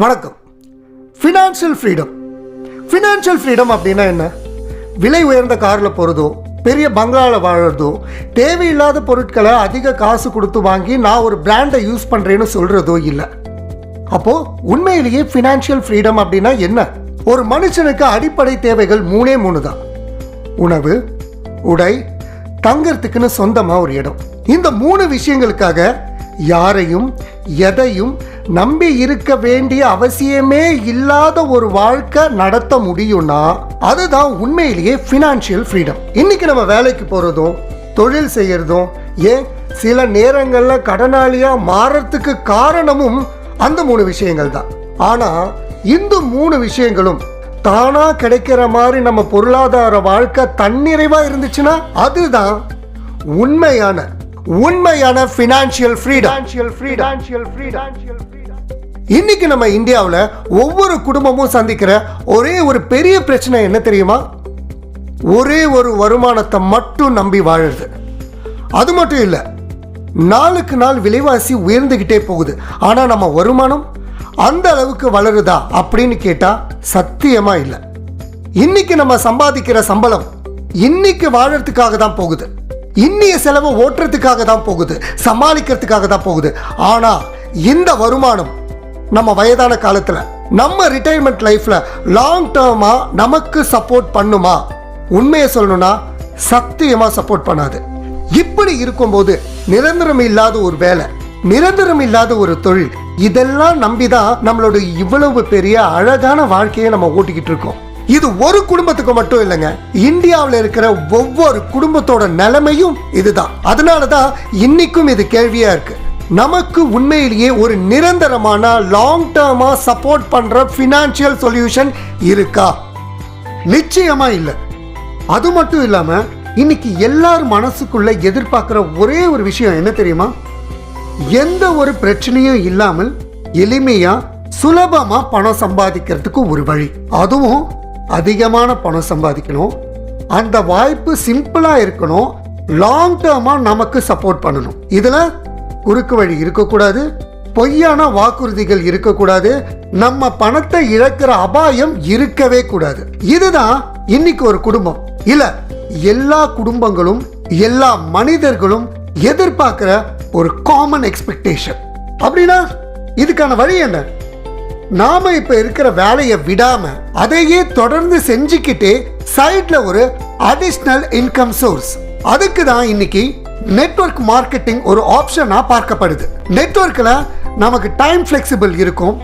வணக்கம். Financial freedom அப்படின்னா என்ன? விலை உயர்ந்த காரில் போகிறதோ, பெரிய பங்களாவில் வாழறதோ, தேவையில்லாத பொருட்களை அதிக காசு கொடுத்து வாங்கி நான் ஒரு பிராண்டை யூஸ் பண்ணுறேன்னு சொல்கிறதோ இல்லை. அப்போது உண்மையிலேயே ஃபினான்ஷியல் ஃப்ரீடம் அப்படின்னா என்ன? ஒரு மனுஷனுக்கு அடிப்படை தேவைகள் மூணு தான். உணவு, உடை, தங்கறதுக்குன்னு சொந்தமாக ஒரு இடம். இந்த 3 விஷயங்களுக்காக யாரையும் எதையும் நம்பி இருக்க வேண்டிய அவசியமே இல்லாத ஒரு வாழ்க்கை நடத்த முடியும்னா அதுதான் உண்மையிலேயே ஃபினான்ஷியல் ஃப்ரீடம். இன்னைக்கு நம்ம வேலைக்கு போறதும் தொழில் செய்யறதும் ஏன் சில நேரங்களில் கடனாளியா மாறத்துக்கு காரணமும் அந்த 3 விஷயங்கள் தான். ஆனா இந்த 3 விஷயங்களும் தானா கிடைக்கிற மாதிரி நம்ம பொருளாதார வாழ்க்கை தன்னிறைவா இருந்துச்சுன்னா அதுதான் உண்மையான ஃபினான்ஷியல் ஃப்ரீடம். இன்னைக்கு நம்ம இந்தியாவில் ஒவ்வொரு குடும்பமும் சந்திக்கிற ஒரே ஒரு பெரிய பிரச்சனை என்ன தெரியுமா? ஒரே ஒரு வருமானத்தை மட்டும் நம்பி வாழுறது. அது மட்டும் இல்லை, நாளுக்கு நாள் விலைவாசி உயர்ந்துகிட்டே போகுது. ஆனால் நம்ம வருமானம் அந்த அளவுக்கு வளருதா அப்படின்னு கேட்டா சத்தியமா இல்லை. இன்னைக்கு நம்ம சம்பாதிக்கிற சம்பளம் இன்னைக்கு வாழறதுக்காக தான் போகுது, இன்னைய செலவை ஓட்டுறதுக்காக தான் போகுது, சமாளிக்கிறதுக்காக தான் போகுது. ஆனா இந்த வருமானம் நம்ம வயதான காலத்துல நம்ம ரிட்டையர்மெண்ட் லைஃப்ல லாங் டேர்மா நமக்கு சப்போர்ட் பண்ணுமா? உண்மையை சொல்லணும்னா சத்தியமா சப்போர்ட் பண்ணாது. இப்படி இருக்கும்போது நிரந்தரம் இல்லாத ஒரு வேலை, நிரந்தரம் இல்லாத ஒரு தொழில், இதெல்லாம் நம்பிதான் நம்மளோட இவ்வளவு பெரிய அழகான வாழ்க்கையை நம்ம ஓட்டிக்கிட்டு இருக்கோம். இது ஒரு குடும்பத்துக்கு மட்டும் இல்லைங்க, இந்தியாவில் இருக்கிற ஒவ்வொரு குடும்பத்தோட நிலைமையும் இதுதான். அதனாலதான் இன்னைக்கும் இது கேள்வியா இருக்கு. நமக்கு உண்மையிலேயே ஒரு நிரந்தரமான லாங் டேர்மா சப்போர்ட் பண்ற ஃபினான்ஷியல் சொல்யூஷன் இருக்கா? நிச்சயமா இல்லை. அது மட்டும் இல்லாம இன்னைக்கு எல்லார் மனசுக்குள்ள எதிர்பார்க்கிற ஒரே ஒரு விஷயம் என்ன தெரியுமா? எந்த ஒரு பிரச்சனையும் இல்லாமல் எளிமையா சுலபமா பணம் சம்பாதிக்கிறதுக்கு ஒரு வழி, அதுவும் அதிகமான பணம் சம்பாதிக்கணும், அந்த வாய்ப்பு சிம்பிளா இருக்கணும், லாங் டேர்மா நமக்கு சப்போர்ட் பண்ணணும். இதுல குறுக்கு வழி இருக்கக்கூடாது, பொய்யான வாக்குறுதிகள் இருக்கக்கூடாது, நம்ம பணத்தை இழக்கிற அபாயம் இருக்கவே கூடாது. இதுதான் இன்னைக்கு ஒரு குடும்பம் இல்ல எல்லா குடும்பங்களும் எல்லா மனிதர்களும் எதிர்பார்க்கிற ஒரு காமன் எக்ஸ்பெக்டேஷன். அப்படின்னா இதுக்கான வழி என்ன? நாம இப்ப இருக்கிற வேலையை விடாம அதையே தொடர்ந்து செஞ்சுக்கிட்டே சைட்ல ஒரு அடிஷனல் இன்கம் சோர்ஸ். அதுக்கு தான் இன்னைக்கு நெட்வொர்க் மார்க்கெட்டிங் ஒரு ஆப்ஷனா பார்க்கப்படுது. நெட்வொர்க்ல நமக்கு டைம் ஃபிளெக்சிபிள் இருக்கும்,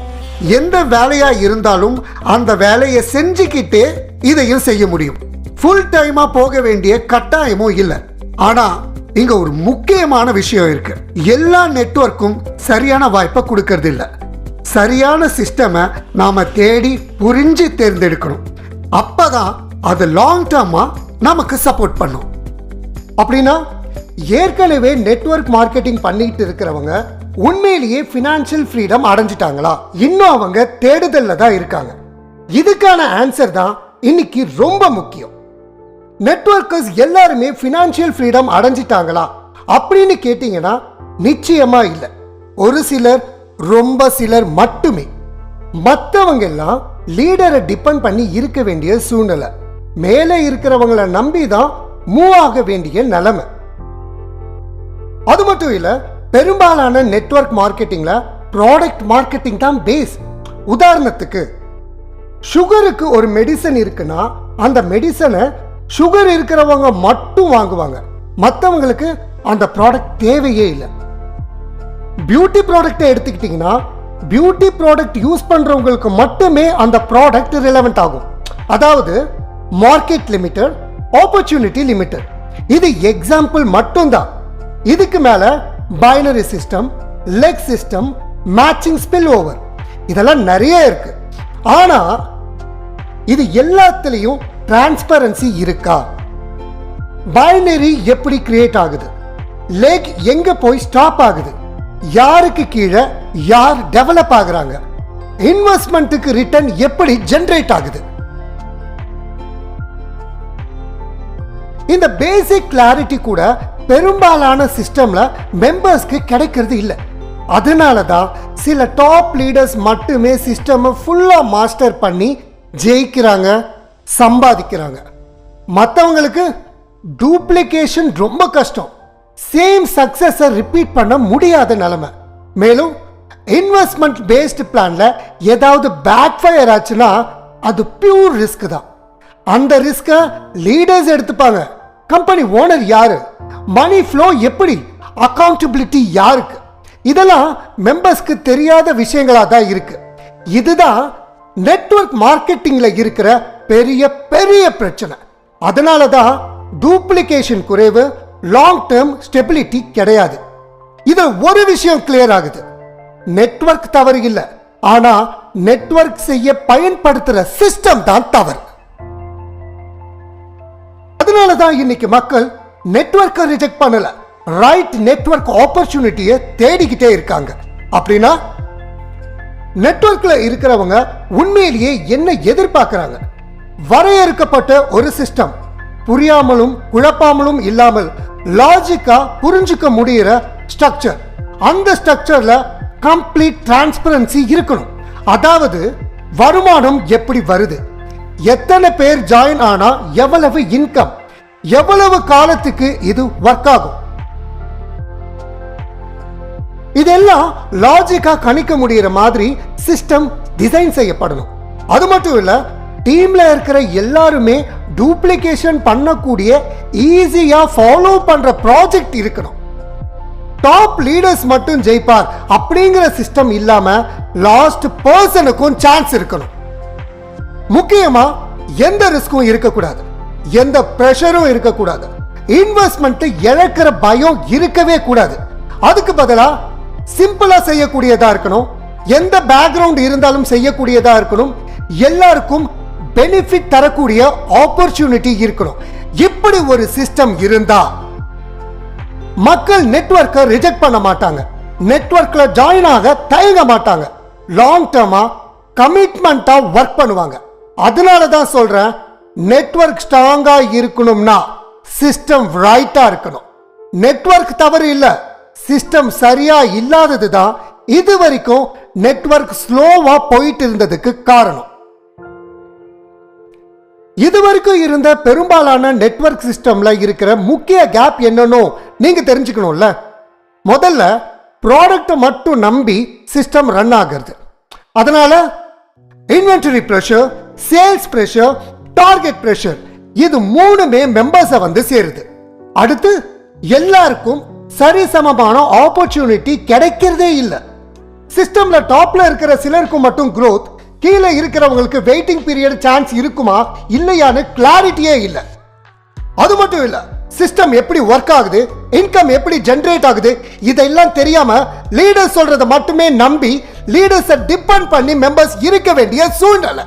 எந்த வேலையா இருந்தாலும் அந்த வேலையை செஞ்சுக்கிட்டே இதையும் செய்ய முடியும். ஃபுல் டைமா போக வேண்டிய கட்டாயமும் இல்லை. ஆனா இங்க ஒரு முக்கியமான விஷயம் இருக்கு. எல்லா நெட்வொர்க்கும் சரியான வாய்ப்பை கொடுக்கறது இல்லை. சரியான சிஸ்டமை நாம தேடி புரிஞ்சு தேர்ந்தெடுக்கணும். அப்பதான் அது லாங் டேர்மா நமக்கு சப்போர்ட் பண்ணும். அப்படின்னா ஏற்கனவே நெட்வொர்க் மார்க்கெட்டிங் பண்ணிட்டு இருக்கிறவங்க உண்மையிலேயே ஃபினான்ஷியல் ஃப்ரீடம் அடைஞ்சிட்டாங்களா? இன்னும் அவங்க தேடுதல்ல தான் இருக்காங்க. இதுக்கான ஆன்சர் தான் இன்னைக்கு ரொம்ப முக்கியம். நெட்வொர்க்கர்ஸ் எல்லாருமே ஃபினான்ஷியல் ஃப்ரீடம் அடைஞ்சிட்டாங்களா அப்படின்னு கேட்டீங்கன்னா நிச்சயமா இல்லை. ஒரு சிலர், ரொம்ப சிலர் மட்டுமே. மற்றவங்க எல்லாம் லீடரை டிபெண்ட் பண்ணி இருக்க வேண்டிய சூழ்நிலை, மேலே இருக்கிறவங்களை நம்பி தான் மூவ் ஆக வேண்டிய நிலைமை. அது மட்டும் இல்ல, பெரும்பாலான நெட்வொர்க் மார்க்கெட்டிங்ல ப்ராடக்ட் மார்க்கெட்டிங் தான் பேஸ். உதாரணத்துக்கு சுகருக்கு ஒரு மெடிசன் இருக்குன்னா அந்த மெடிசனை சுகர் இருக்கிறவங்க மட்டும் வாங்குவாங்க, மற்றவங்களுக்கு அந்த ப்ராடக்ட் தேவையே இல்லை. பியூட்டி ப்ராடக்டை எடுத்துக்கிட்டீங்கன்னா பியூட்டி ப்ராடக்ட் யூஸ் பண்றவங்களுக்கு மட்டுமே அந்த ப்ராடக்ட் ரிலவெண்ட் ஆகும். அதாவது மார்க்கெட் லிமிட்டட், ஆப்பர்ச்சுனிட்டி லிமிட்டட். இது எக்ஸாம்பிள் மட்டும்தான். இதுக்கு மேல binary system, leg system, matching spill over, இதெல்லாம் நிறைய இருக்கு. ஆனா இது எல்லாத்துலயும் டிரான்ஸ்பரன்சி இருக்கா? பைனரி எப்படி கிரியேட் ஆகுது? லெக் எங்க போய் ஸ்டாப் ஆகுது? யாருக்கு கீழே யார் டெவலப் ஆகுறாங்க? இன்வெஸ்ட்மெண்ட்டுக்கு ரிட்டர்ன் எப்படி ஜெனரேட் ஆகுது? இந்த பேசிக் கிளாரிட்டி கூட பெரும்பாலான சிஸ்டம்ல மெம்பர்ஸ்க்கு கிடைக்கிறது இல்லை. அதனால தான் சில டாப் லீடர்ஸ் மட்டுமே சிஸ்டம் ஃபுல்லா மாஸ்டர் பண்ணி ஜெயிக்கிறாங்க, சம்பாதிக்கிறாங்க. மற்றவங்களுக்கு டூப்ளிகேஷன் ரொம்ப கஷ்டம். சேம் சக்சஸை ரிப்பீட் பண்ண முடியாத நிலைமை. மேலும் இன்வெஸ்ட்மெண்ட் பேஸ்டு பிளான்ல ஏதாவது பேக் ஃபயர் ஆச்சுன்னா அது பியூர் ரிஸ்க் தான். அந்த ரிஸ்கை லீடர்ஸ் எடுத்துப்பாங்க. கம்பெனி ஓனர் யாரு, மணி ஃப்ளோ எப்படி, அக்கௌண்டபிலிட்டி யாருக்கு, இதெல்லாம் மெம்பர்ஸ்க்கு தெரியாத விஷயங்களா தான் இருக்கு. இதுதான் நெட்வொர்க் மார்க்கெட்டிங்ல இருக்கிற பெரிய பெரிய பிரச்சனை. அதனால தான் டூப்ளிகேஷன் குறைவு, லாங் டேர்ம் ஸ்டெபிலிட்டி கிடையாது. இது ஒரு விஷயம் கிளியர் ஆகுது, நெட்வொர்க் தவறு இல்லை, ஆனா நெட்வொர்க் செய்ய பயன்படுத்துற சிஸ்டம் தான் தவறு. அதனால தான் இன்னைக்கு மக்கள் நெட்வொர்க்கை ரிஜெக்ட் பண்ணல, ரைட் நெட்வொர்க் ஆப்பர்ச்சுனிட்டியை தேடிக்கிட்டே இருக்காங்க. அப்படின்னா நெட்வொர்க்ல இருக்கிறவங்க உண்மையிலேயே என்ன எதிர்பார்க்கிறாங்க? வரையறுக்கப்பட்ட ஒரு சிஸ்டம், புரியாமலும் குழப்பாமலும் இல்லாமல் லாஜிக்கா புரிஞ்சுக்க முடிகிற ஸ்ட்ரக்சர். அந்த ஸ்ட்ரக்சர்ல கம்ப்ளீட் டிரான்ஸ்பரன்சி இருக்கணும். அதாவது வருமானம் எப்படி வருது, எத்தனை பேர் ஜாயின் ஆனா எவ்வளவு இன்கம், எவ்வளவு காலத்துக்கு இது ஒர்க் ஆகும், இதெல்லாம் லாஜிக்கா கணிக்க முடிகிற மாதிரி சிஸ்டம் டிசைன் செய்யப்படணும். அது மட்டும் இல்ல, டீம்ல இருக்கிற எல்லாருமே டூப்ளிகேஷன் பண்ணக்கூடிய ஈஸியா ஃபாலோ பண்ற ப்ராஜெக்ட் இருக்கணும். டாப் லீடர்ஸ் மட்டும் ஜெயிப்பார் அப்படிங்கிற சிஸ்டம் இல்லாம லாஸ்ட் பர்சனுக்கும் சான்ஸ் இருக்கணும். முக்கியமா எந்த ரிஸ்க்கும் இருக்கக்கூடாது, எந்த பிரஷரும் இருக்கக்கூடாது, இன்வெஸ்ட்மெண்ட் இழக்கிற பயம் இருக்கவே கூடாது. அதுக்கு பதிலா சிம்பிளா செய்யக்கூடியதா இருக்கணும், எந்த பேக்ரவுண்ட் இருந்தாலும் செய்யக்கூடியதா இருக்கணும், எல்லாருக்கும் பெனிஃபிட் தரக்கூடிய ஆப்பர்ச்சுனிட்டி இருக்கணும். இப்படி ஒரு சிஸ்டம் இருந்தா மக்கள் நெட்வொர்க்கை ரிஜெக்ட் பண்ண மாட்டாங்க, நெட்வொர்க்ல ஜாயின் ஆக தயங்க மாட்டாங்க, லாங் டேர்மா கமிட்மெண்டா ஒர்க் பண்ணுவாங்க. அதனால தான் சொல்றேன், நெட்வொர்க் ஸ்ட்ராங்கா இருக்கணும்னா சிஸ்டம் ரைட்டா இருக்கணும். நெட்வொர்க் தவறு இல்ல, சிஸ்டம் சரியா இல்லாதது தான் இது வரைக்கும் நெட்வொர்க் ஸ்லோவா போயிட்டு இருந்ததுக்கு காரணம். இதுவரைக்கும் இருந்த பெரும்பாலான நெட்வொர்க் சிஸ்டம்ல இருக்கிற முக்கிய கேப் என்னன்னு நீங்க தெரிஞ்சுக்கணும்ல. முதல்ல ப்ராடக்ட்டை மட்டும் நம்பி சிஸ்டம் ரன் ஆகிறது. அதனால inventory pressure, sales pressure, target pressure, இது மூணுமே மெம்பர்ஸை வந்து சேருது. அடுத்து எல்லாருக்கும் சரிசமமான ஆப்பர்ச்சுனிட்டி கிடைக்கிறதே இல்லை. சிஸ்டம்ல டாப்ல இருக்கிற சிலருக்கு மட்டும் growth, கீழே இருக்கிறவங்களுக்கு வெயிட்டிங் பீரியட் சான்ஸ் இருக்குமா இல்லையான்னு கிளாரிட்டியே இல்லை. அது மட்டும் இல்ல, சிஸ்டம் எப்படி ஒர்க் ஆகுது, இன்கம் எப்படி ஜெனரேட் ஆகுது, இதெல்லாம் தெரியாம லீடர்ஸ் சொல்றதை மட்டுமே நம்பி லீடர்ஸை டிபெண்ட் பண்ணி மெம்பர்ஸ் இருக்க வேண்டிய சூழ்நிலை.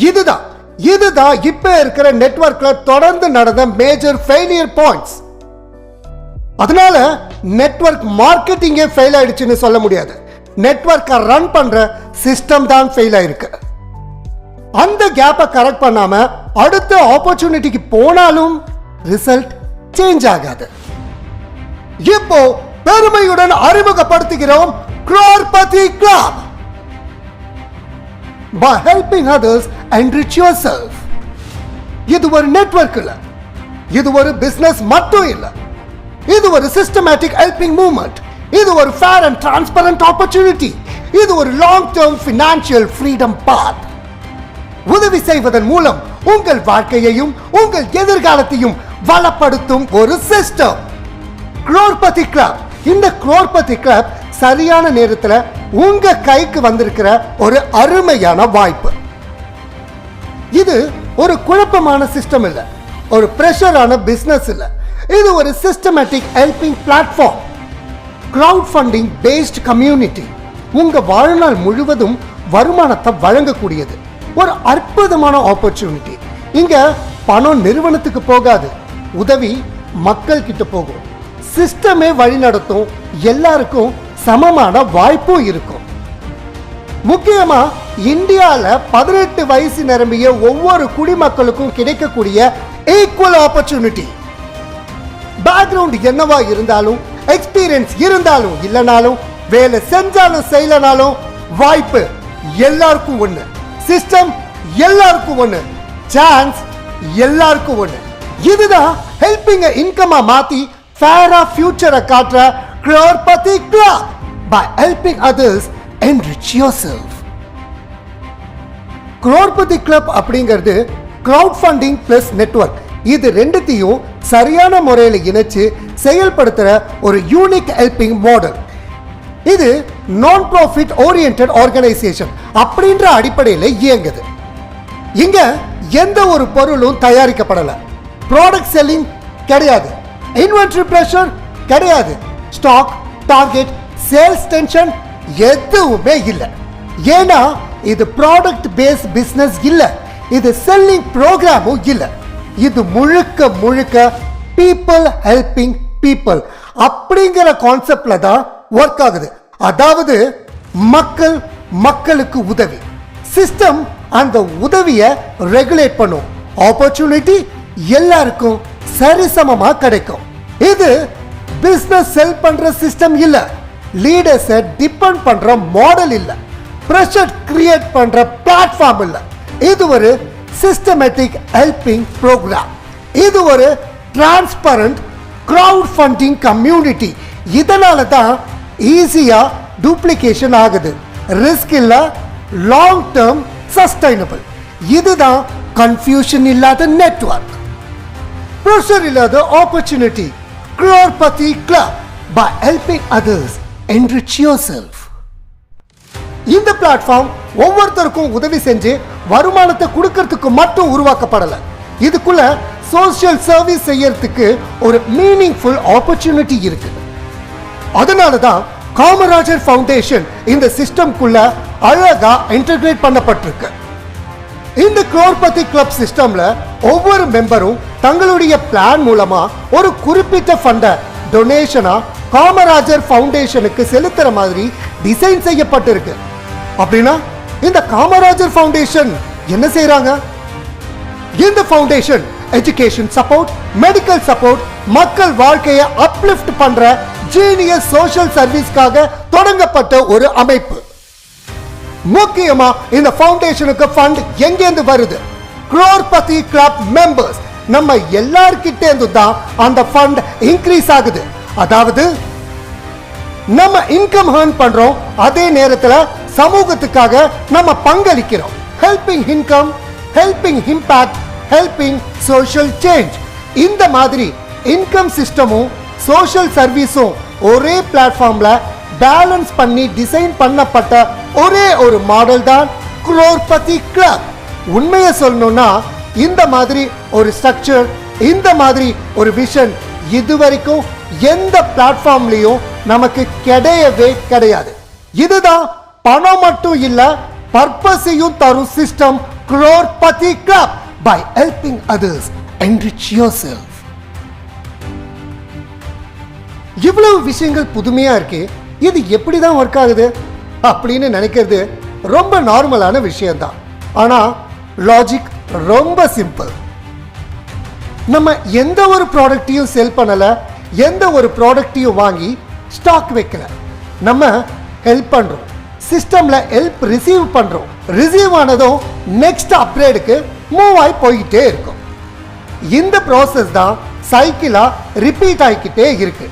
இதுதான் இப்ப இருக்கிற நெட்வொர்க்ல தொடர்ந்து நடந்த மேஜர் ஃபெயிலியர் பாயிண்ட்ஸ். அதனால நெட்வொர்க் மார்க்கெட்டிங்கே ஃபெயில் ஆயிடுச்சுன்னு சொல்ல முடியாது, நெட்வொர்க்கை ரன் பண்ற சிஸ்டம் தான் ஃபெயில் ஆயிருக்கு. அந்த கேப்பை கரெக்ட் பண்ணாம அடுத்த ஆப்பர்ச்சுனிட்டிக்கு போனாலும் ரிசல்ட் சேஞ்ச் ஆகாது. இப்போ பெருமையுடன் அறிமுகப்படுத்துகிறோம் crorepati Club. By helping others enrich yourself. இது ஒரு நெட்வொர்க் இல்ல, இது ஒரு பிசினஸ் மட்டும் இல்ல, இது ஒரு சிஸ்டமேட்டிக் ஹெல்பிங் மூவ்மெண்ட், இது ஒரு ஃபேர் அண்ட் டிரான்ஸ்பரண்ட் ஆப்பர்ச்சுனிட்டி, இது ஒரு லாங் டேர்ம் ஃபினான்ஷியல் ஃப்ரீடம் பாத். உதவி செய்வதன் மூலம் உங்கள் வாழ்க்கையையும் உங்கள் எதிர்காலத்தையும் வளப்படுத்தும் ஒரு சிஸ்டம் crorepati Club. இந்த crorepati Club சரியான நேரத்தில் உங்க கைக்கு வந்திருக்கிற ஒரு அருமையான வாய்ப்பு. இது ஒரு குழப்பமான சிஸ்டம் இல்ல, ஒரு பிரஷரான பிசினஸ் இல்ல, இது ஒரு systematic helping platform, crowd funding based community. உங்க வாழ்நாள் முழுவதும் வருமானத்தை வழங்கக்கூடியது ஒரு அற்புதமான ஆப்பர்ச்சுனிட்டி. இங்க பணம் நிறுவனத்துக்கு போகாது, உதவி மக்கள் கிட்ட போகும், சிஸ்டமே வழி நடத்தும், எல்லாருக்கும் சமமான வாய்ப்பும் இருக்கும். முக்கியமா இந்தியால 18 வயசு நிரம்பிய ஒவ்வொரு குடிமக்களுக்கும் கிடைக்கக்கூடிய ஈக்குவல் ஆப்பர்ச்சுனிட்டி. பேக்ரவுண்ட் என்னவா இருந்தாலும், எக்ஸ்பீரியன்ஸ் இருந்தாலும் இல்லைனாலும், வேலை செஞ்சாலும் செய்யலனாலும் வாய்ப்பு எல்லாருக்கும் ஒண்ணு, சிஸ்டம் எல்லாருக்கும் ஒண்ணு, சான்ஸ் எல்லாருக்கும் ஒண்ணு. இதுதான் ஹெல்பிங் இன்கமா மாத்தி ஃபேரா ஃபியூச்சரை காட்டுற crorepati club by helping others enrich yourself. crorepati club அப்படிங்கிறது கிரவுட் ஃபண்டிங் பிளஸ் நெட்வொர்க். இது ரெண்டுத்தையும் சரியான முறையில் இணைச்சு செயல்படுத்துற ஒரு யூனிக் ஹெல்பிங் மாடல். இது நான் ப்ராஃபிட் ஓரியன்டட் ஆர்கனைசேஷன் அப்படின்ற அடிப்படையில் இயங்குது. இங்க எந்த ஒரு பொருளும் தயாரிக்கப்படல, ப்ராடக்ட் செல்லிங் கிடையாது, இன்வென்டரி பிரஷர் கிடையாது, ஸ்டாக் டார்கெட் சேல்ஸ் டென்ஷன் எதுவுமே இல்லை. ஏன்னா இது ப்ராடக்ட் பேஸ்ட் பிசினஸ் இல்ல, இது செல்லிங் ப்ரோக்ராமும் இல்ல. இது முழுக்க முழுக்க பீப்புள் ஹெல்பிங் பீப்புள் அப்படிங்கிற கான்செப்ட்ல தான் ஒர்க் ஆகுது. அதாவது மக்கள் மக்களுக்கு உதவி, சிஸ்டம் அந்த உதவியை ரெகுலேட் பண்ணும், ஆப்பர்ச்சுனிட்டி எல்லாருக்கும் சரிசமமா கிடைக்கும். இது பிசினஸ் செல் பண்ற சிஸ்டம் இல்ல, லீடர்ஸை டிபெண்ட் பண்ற மாடல் இல்ல, பிரஷர் கிரியேட் பண்ற பிளாட்ஃபார்ம் இல்ல. இது ஒரு சிஸ்டமேட்டிக் ஹெல்பிங் ப்ரோக்ராம். இது ஒரு டிரான்ஸ்பரண்ட் கிரவுட் ஃபண்டிங் கம்யூனிட்டி. இதனால தான் ஈஸியா டூப்ளிகேஷன் ஆகுது, ரிஸ்க் இல்ல, லாங் டேர்ம் சஸ்டைனபிள். இதுதான் கன்ஃபியூஷன் இல்லாத நெட்வொர்க், பிரஷர் இல்லாத opportunity. crorepati club by helping others enrich yourself. இந்த பிளாட்ஃபார்ம் ஒவ்வொருத்தருக்கும் உதவி செஞ்சு வருமானத்தை கொடுக்கறதுக்கு மட்டும் உருவாக்கப்படல. இதுக்குள்ள சோஷியல் சர்வீஸ் செய்யறதுக்கு ஒரு மீனிங்ஃபுல் ஆப்பர்ச்சுனிட்டி இருக்கு. அதனால தான் காமராஜர் ஃபவுண்டேஷன் இந்த சிஸ்டம்குள்ள அழகா இன்டகிரேட் பண்ணப்பட்டிருக்கு. இந்த crorepati club சிஸ்டம்ல ஒவ்வொரு மெம்பரும் தங்களுடைய பிளான் மூலமா ஒரு குறிப்பிட்ட ஃபண்டை டொனேஷனா காமராஜர் ஃபவுண்டேஷனுக்கு செலுத்துற மாதிரி டிசைன் செய்யப்பட்டிருக்கு. அப்படின்னா இந்த காமராஜர் ஃபவுண்டேஷன் என்ன செய்றாங்க? இந்த foundation education support, medical support, மக்கள் வாழ்க்கையை அப்லிஃப்ட் பண்ற ஜீனியஸ் சோஷியல் சர்வீஸ்க்காக தொடங்கப்பட்ட ஒரு அமைப்பு. முக்கியமா இந்த ஃபவுண்டேஷனுக்கு ஃபண்ட் எங்கேருந்து வருது? crorepati club மெம்பர்ஸ் நம்ம எல்லார்கிட்ட இருந்து தான் அந்த ஃபண்ட் இன்க்ரீஸ் ஆகுது. அதாவது நம்ம இன்கம் ஏர்ன் பண்றோம், அதே நேரத்தில் சமூகத்துக்காக நம்ம பங்களிக்கிறோம். Helping income, helping impact, helping social change. இந்த மாதிரி இன்கம் சிஸ்டமும் சோஷியல் சர்வீஸும் ஒரே பிளாட்ஃபார்ம்ல பேலன்ஸ் பண்ணி டிசைன் பண்ணப்பட்ட ஒரே ஒரு மாடல் தான் crorepati club. உண்மையை சொல்லணும்னா இந்த மாதிரி ஒரு ஸ்ட்ரக்சர், இந்த மாதிரி ஒரு விஷன் இதுவரைக்கும் எந்த பிளாட்ஃபார்ம்லயும் நமக்கு கிடையவே கிடையாது. இதுதான் பணம் மட்டும் இல்ல, பர்பஸையும் தரும் system crorepati club by helping others enrich yourself. இவ்வளவு விஷயங்கள் புதுமையா இருக்கு, இது எப்படிதான் ஒர்க் ஆகுது அப்படின்னு நினைக்கிறது ரொம்ப நார்மலான விஷயம்தான். ஆனா லாஜிக் ரொம்ப சிம்பிள். நம்ம எந்த ஒரு ப்ராடக்டையும் செல் பண்ணல, எந்த ஒரு ப்ராடக்டையும் வாங்கி ஸ்டாக் வைக்கல. நம்ம ஹெல்ப் பண்றோம், சிஸ்டம்ல ஹெல்ப் ரிசீவ் பண்றோம், ரிசீவ் ஆனதும் நெக்ஸ்ட் அப்கிரேடுக்கு மூவ் ஆகி போய்கிட்டே இருக்கும். இந்த ப்ராசஸ் தான் சைக்கிளா ரிப்பீட் ஆகிக்கிட்டே இருக்கு.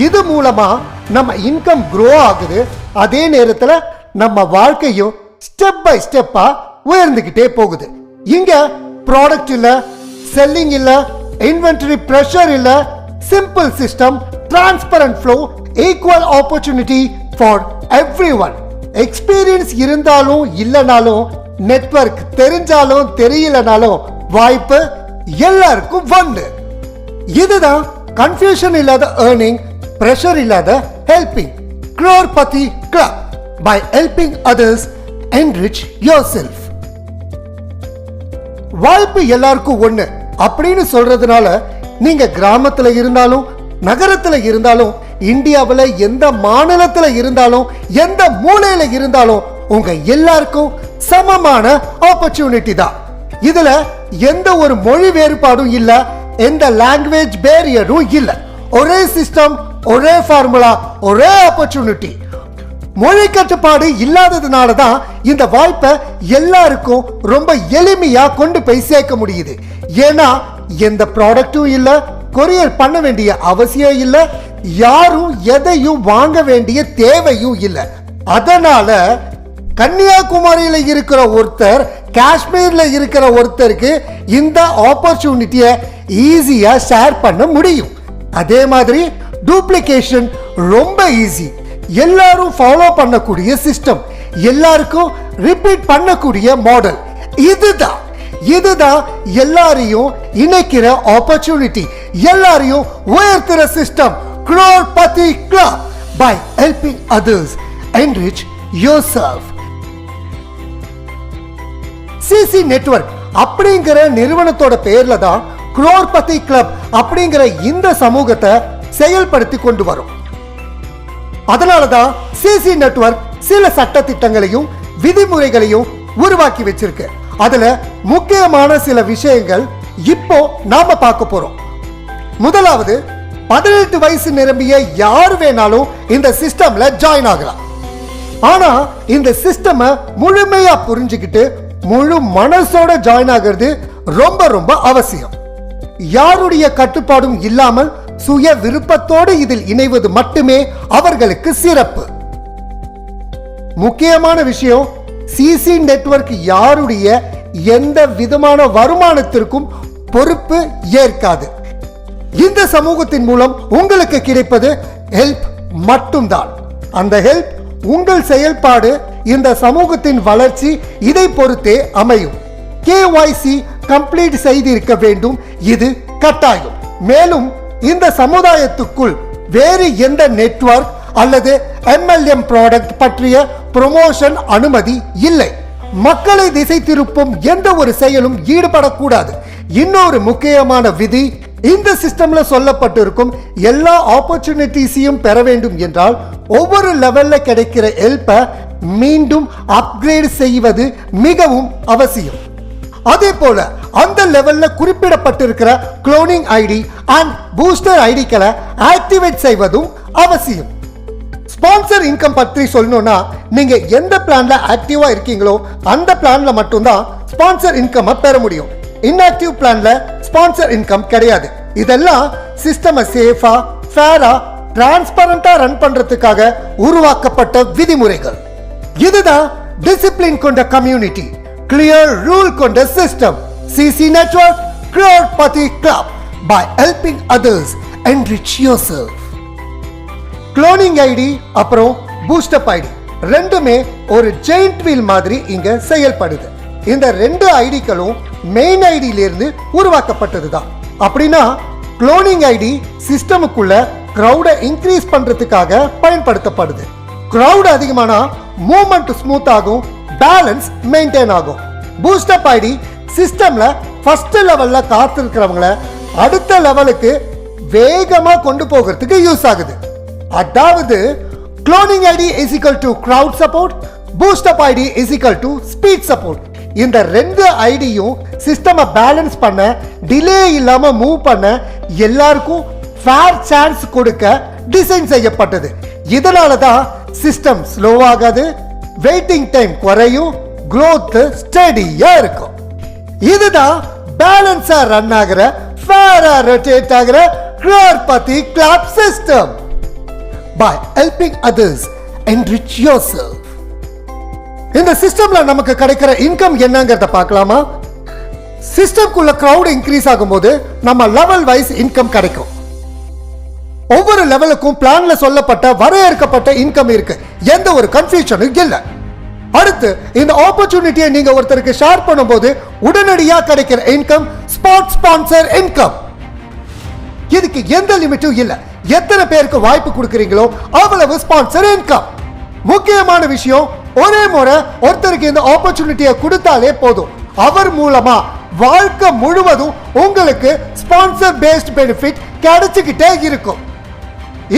இது மூலமா நம்ம இன்கம் க்ரோ ஆகுது, அதே நேரத்தில் நம்ம வாழ்க்கையும் ஸ்டெப் பை ஸ்டெப்பா உயர்ந்துகிட்டே போகுது. இங்க ப்ராடக்ட் இல்ல, செல்லிங் இல்ல, இன்வென்டரி பிரஷர் இல்ல, simple system, transparent flow, equal opportunity for everyone. Experience இருந்தாலும் இல்லனாலும், நெட்வொர்க் தெரிஞ்சாலும் தெரியலனாலும் வாய்ப்பு எல்லாருக்கும் வந்து. இதுதான் கன்ஃபியூஷன் இல்லாத ஏர்னிங், பிரஷர் இல்லாத helping. crorepati club by helping others enrich yourself. வாய்ப்பு எல்லாருக்கும் ஒண்ணு அப்படின்னு சொல்றதுனால நீங்க கிராமத்துல இருந்தாலும் நகரத்துல இருந்தாலும், இந்தியாவில் எந்த மாநிலத்துல இருந்தாலும், எந்த மூலையில இருந்தாலும் உங்க எல்லாருக்கும் சமமான ஆப்பர்ச்சுனிட்டி தான். இதுல எந்த ஒரு மொழி வேறுபாடும் இல்ல, எந்த லாங்குவேஜ் பேரியரும் இல்ல. ஒரே சிஸ்டம், ஒரே ஃபார்முலா, ஒரே ஆப்பர்ச்சுனிட்டி. மொழி கட்டுப்பாடு இல்லாததுனால தான் இந்த வாய்ப்பை எல்லாருக்கும் ரொம்ப எளிமையா கொண்டு போய் சேர்க்க முடியுது. ஏன்னா எந்த ப்ராடக்டும் இல்ல, கொரியர் பண்ண வேண்டிய அவசியம் இல்ல, யாரும் எதையும் வாங்க வேண்டிய தேவையும் இல்ல. அதனால கன்னியாகுமரியில இருக்கிற ஒருத்தர் காஷ்மீர்ல இருக்கிற ஒருத்தருக்கு இந்த ஆப்பர்ச்சுனிட்டியை ஈஸியா ஷேர் பண்ண முடியும். அதே மாதிரி டூப்ளிகேஷன் ரொம்ப ஈஸி. எல்லாரும் ஃபாலோ பண்ணக்கூடிய சிஸ்டம், எல்லாருக்கும் ரிப்பீட் பண்ணக்கூடிய மாடல். இதுதான் எல்லாரையும் இணைக்கிற ஆப்பர்ச்சுனிட்டி, எல்லாரையும் உயர்த்துற system. crorepati club by helping others enrich yourself. CC network அப்படிங்கிற நிறுவனத்தோட பேர்ல தான் crorepati club அப்படிங்கிற இந்த சமூகத்தை செயல்படுத்தி கொண்டு வரும். அதனாலதான் சிசி நெட்வொர்க் சில சட்ட திட்டங்களையும் விதிமுறைகளையும் உருவாக்கி வச்சிருக்கு. அதுல முக்கியமான சில விஷயங்கள் இப்போ நாம பார்க்க போறோம். முதலாவது, 18 வயசு நிரம்பிய யார் வேணாலும் இந்த சிஸ்டம்ல ஜாயின் ஆகலாம். ஆனா இந்த சிஸ்டம் முழுமையா புரிஞ்சுக்கிட்டு முழு மனசோட ஜாயின் ஆகிறது ரொம்ப ரொம்ப அவசியம். யாருடைய கட்டுப்பாடும் இல்லாமல் சுய விருப்பத்தோடு இதில் இணைவது மட்டுமே அவர்களுக்கு சிறப்பு. முக்கியமான விஷயம், சிசி நெட்வொர்க் யாருடைய எந்த விதமான வருமானத்திற்கும் பொறுப்பு ஏற்காது. இந்த சமூகத்தின் மூலம் உங்களுக்கு கிடைப்பது ஹெல்ப் மட்டும்தான். அந்த ஹெல்ப் உங்கள் செயல்பாடு, இந்த சமூகத்தின் வளர்ச்சி இதை பொறுத்தே அமையும். KYC கம்ப்ளீட் செய்திருக்க வேண்டும், இது கட்டாயம். மேலும் இந்த சமுதாயத்துக்குள் வேறு எந்த நெட்வொர்க் அல்லது MLM ப்ராடக்ட் பற்றிய ப்ரமோஷன் அனுமதி இல்லை. மக்களை திசை திருப்பும் எந்த ஒரு செயலும் ஈடுபடக்கூடாது. இன்னொரு முக்கியமான விதி, இந்த சிஸ்டம்ல சொல்லப்பட்டிருக்கும் எல்லா ஆப்பர்ச்சுனிட்டிஸையும் பெற வேண்டும் என்றால் ஒவ்வொரு லெவல்ல கிடைக்கிற ஹெல்ப்பை மீண்டும் அப்கிரேட் செய்வது மிகவும் அவசியம். அதே போல அந்த லெவல்ல குறிப்பிடப்பட்டிருக்கிற குளோனிங் ஐடி அண்ட் பூஸ்டர் ஐடிக்களை ஆக்டிவேட் செய்வதும் அவசியம். ஸ்பான்சர் இன்கம் பற்றி சொல்லணும்னா, நீங்க எந்த பிளான்ல ஆக்டிவா இருக்கீங்களோ அந்த பிளான்ல மட்டும்தான் ஸ்பான்சர் இன்கம் பெற முடியும். இன்ஆக்டிவ் பிளான்ல ஸ்பான்சர் இன்கம் கிடையாது. இதெல்லாம் சிஸ்டம் சேஃபா, ஃபேரா, டிரான்ஸ்பரண்டா ரன் பண்றதுக்காக உருவாக்கப்பட்ட விதிமுறைகள். இதுதான் டிசிப்ளின் கொண்ட கம்யூனிட்டி, கிளியர் ரூல் கொண்ட system. CC network crorepati club by helping others enrich yourself. Cloning ID அப்புறம் பூஸ்டப் ஐடி ரெண்டுமே ஒரு ஜெயிண்ட் வீல் மாதிரி இங்க செயல்படுது. இந்த ரெண்டு ஐடிகளும் மெயின் ஐடியிலிருந்து உருவாக்கப்பட்டது தான். அப்படின்னா குளோனிங் ஐடி சிஸ்டமுக்குள்ள கிரவுடை இன்க்ரீஸ் பண்றதுக்காக பயன்படுத்தப்படுது. கிரவுட் அதிகமானா மூவ்மெண்ட் ஸ்மூத் ஆகும், பேலன்ஸ் மெயின்டைன் ஆகும். பூஸ்டப் ஐடி சிஸ்டம்ல ஃபர்ஸ்ட் லெவல்ல காத்திருக்கிறவங்களை அடுத்த லெவலுக்கு வேகமா கொண்டு போகிறதுக்கு யூஸ் ஆகுது. அதாவது cloning ID is equal to crowd support, boost up ID is equal to speed support. இந்த ரெண்டு ஐடியும் சிஸ்டமை பேலன்ஸ் பண்ண, டிலே இல்லாம மூவ் பண்ண, எல்லாருக்கும் ஃபேர் சான்ஸ் கொடுக்க டிசைன் செய்யப்பட்டது. இதனால தான் சிஸ்டம் ஸ்லோ ஆகாது, வெயிட்டிங் டைம் குறையும், growth ஸ்டடியா இருக்கும். இதுதான் பேலன்ஸா ரன் ஆகிற, ஃபேரா ரொட்டேட் ஆகிற crorepati club system. By helping others enrich yourself. இந்த சிஸ்டம்ல நமக்கு கிடைக்கிற இன்கம் என்னங்கறத பார்க்கலாமா? சிஸ்டம்க்குள்ள கிரவுட் இன்க்ரீஸ் ஆகும்போது நம்ம லெவல் வைஸ் இன்கம் கிடைக்கும். ஒவ்வொரு லெவலுக்கும் பிளான்ல சொல்லப்பட்ட வரையறுக்கப்பட்ட இன்கம் இருக்கு. எந்த ஒரு கன்ஃபியூஷனும் இல்ல. அடுத்து இந்த ஆப்பர்ச்சுனிட்டியை நீங்க ஒருத்தருக்கு ஷேர் பண்ணும்போது உடனடியாக கிடைக்கிற இன்கம் ஸ்பாட் ஸ்பான்சர் இன்கம். இதுக்கு எந்த லிமிட்டும் இல்ல. எத்தனை பேருக்கு வாய்ப்பு கொடுக்கறீங்களோ அவ்வளவு ஸ்பான்சர் இன்கம். முக்கியமான விஷயம், ஒரே முறை ஒருத்தருக்கு இந்த ஆப்பர்ச்சுனிட்டியை கொடுத்தாலே போதும். அவர் மூலமா வாழ்க்கை முழுவதும் உங்களுக்கு ஸ்பான்சர் பேஸ்ட் பெனிஃபிட் கிடைச்சுக்கிட்டே இருக்கும்.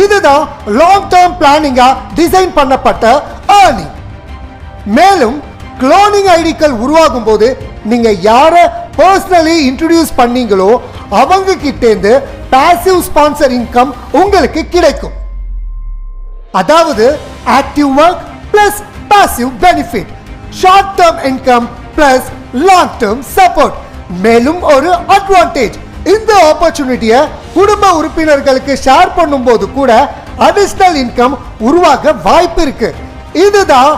இதுதான் லாங் டேர்ம் பிளானிங்கா டிசைன் பண்ணப்பட்ட ஏர்னிங். மேலும் குளோனிங் ஐடிக்கள் உருவாகும் போது நீங்க யார பர்சனலி இன்ட்ரோடியூஸ் பண்ணீங்களோ அவங்க கிட்டேந்து பாசிவ் ஸ்பான்சர் இன்கம் உங்களுக்கு கிடைக்கும். அதாவது active work, plus passive benefit, short term income plus long term support. மேலும் ஒரு அட்வான்டேஜ், இந்த ஆப்பர்ச்சுனிட்டியை குடும்ப உறுப்பினர்களுக்கு ஷேர் பண்ணும்போது கூட அடிஷனல் இன்கம் உருவாக வாய்ப்பு இருக்கு. இதுதான்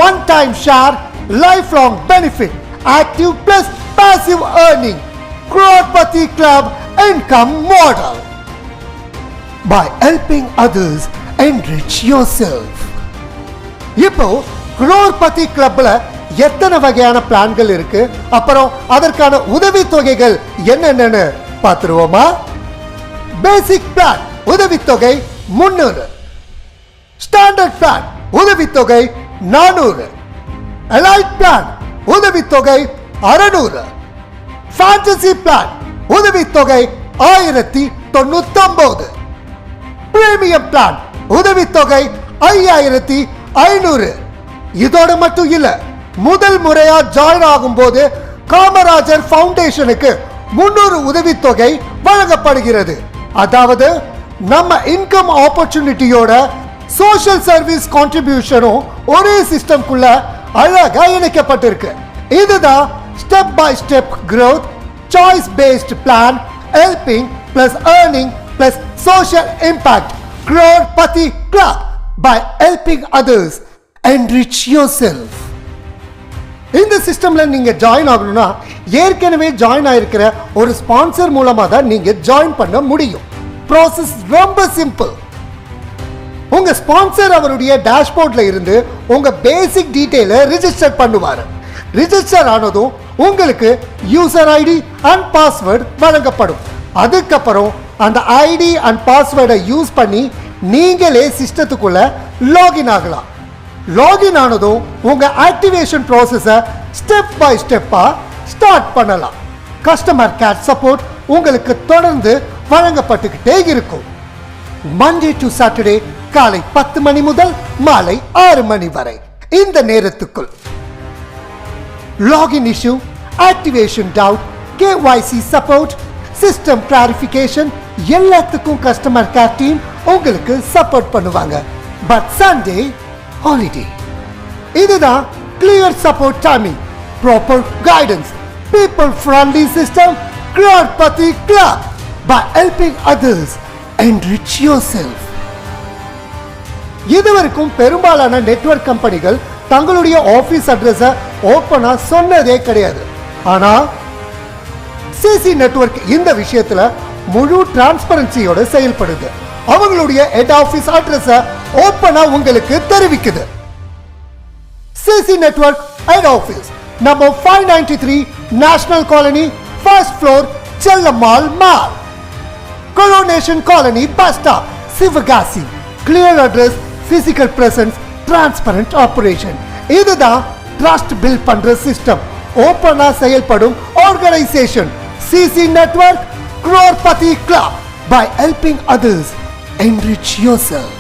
one time share life long benefit active plus passive earning crorepati club income model. By helping others, enrich yourself. இப்போ crorepati clubல எத்தனை வகையான பிளான்கள் இருக்கு, அப்புறம் அதற்கான உதவி தொகைகள் என்னென்னு பார்த்துருவோமா? பேசிக் பிளான் உதவித்தொகை 300, ஸ்டாண்டர்ட் பிளான் உதவித்தொகை 400, எலைட் பிளான் உதவித்தொகை 600, ஃபேண்டசி பிளான் உதவித்தொகை 1099, பிரீமியம் பிளான் உதவித்தொகை 5500. இதோட மட்டும் இல்ல, முதல் முறையா ஜாயின் ஆகும் போது காமராஜர் ஃபவுண்டேஷனுக்கு 300 உதவித்தொகை வழங்கப்படுகிறது. அதாவது நம்ம இன்கம் ஆப்பர்ச்சுனிட்டியோட சோஷியல் சர்வீஸ் கான்ட்ரிபியூஷனும் ஒரே சிஸ்டம்குள்ள அழகா இணைக்கப்பட்டிருக்கு. இதுதான் step by step growth, choice based plan, helping plus earning plus social impact. crorepati club, by helping others, enrich yourself. இந்த சிஸ்டம்ல நீங்க ஜாயின் ஆகணும்னா ஏற்கனவே ஜாயின் ஆயிருக்கிற ஒரு ஸ்பான்சர் மூலமா தான் நீங்க ஜாயின் பண்ண முடியும். ப்ராசஸ் ரொம்ப சிம்பிள். உங்க ஸ்பான்சர் அவருடைய டேஷ்போர்ட்ல இருந்து உங்க பேசிக் டீடைலை ரிஜிஸ்டர் பண்ணுவாரு. ரிஜிஸ்டர் ஆனதும் உங்களுக்கு யூசர் ஐடி அண்ட் பாஸ்வேர்டு வழங்கப்படும். அதுக்கப்புறம் அந்த ஐடி அண்ட் பாஸ்வேர்டை யூஸ் பண்ணி நீங்களே சிஸ்டத்துக்குள்ள லாகின் ஆகலாம். லாகின் ஆனதும் உங்க ஆக்டிவேஷன் ப்ராசஸை ஸ்டெப் பை ஸ்டெப்பா ஸ்டார்ட் பண்ணலாம். கஸ்டமர் கேர் சப்போர்ட் உங்களுக்கு தொடர்ந்து வழங்கப்பட்டுக்கிட்டே இருக்கும். மண்டே டு சாட்டர்டே காலை 10 மணி முதல் மாலை 6 மணி வரை இந்த நேரத்துக்குள். Login issue, activation doubt, KYC support, system clarification எல்லாத்துக்கும் கஸ்டமர் கேர் டீம் உங்களுக்கு சப்போர்ட் பண்ணுவாங்க. But Sunday holiday. இதுதான் clear support timing, proper guidance, people friendly system. crorepati club, by helping others, enrich yourself. இதுவரைக்கும் பெரும்பாலான நெட்வொர்க் கம்பெனிகள் தங்களுடைய office அட்ரஸை ஓப்பனா சொன்னதே கிடையாது. ஆனா சிசி நெட்வொர்க் இந்த விஷயத்துல முழு டிரான்ஸ்பரன்சியோட செயல்படுது. அவங்களுடைய ஹெட் ஆபீஸ் அட்ரஸை ஓப்பனா உங்களுக்கு தெரிவிக்குது. CC network head office number 593 national colony, first floor, Chellammal mall, Coronation Colony, bus stop, Sivagasi. Clear address, physical presence, transparent operation. இதுதான் ட்ரஸ்ட் பில்ட் பண்ற சிஸ்டம். ஓப்பனா செயல்படும் organisation CC network crorepati club, by helping others, enrich yourself.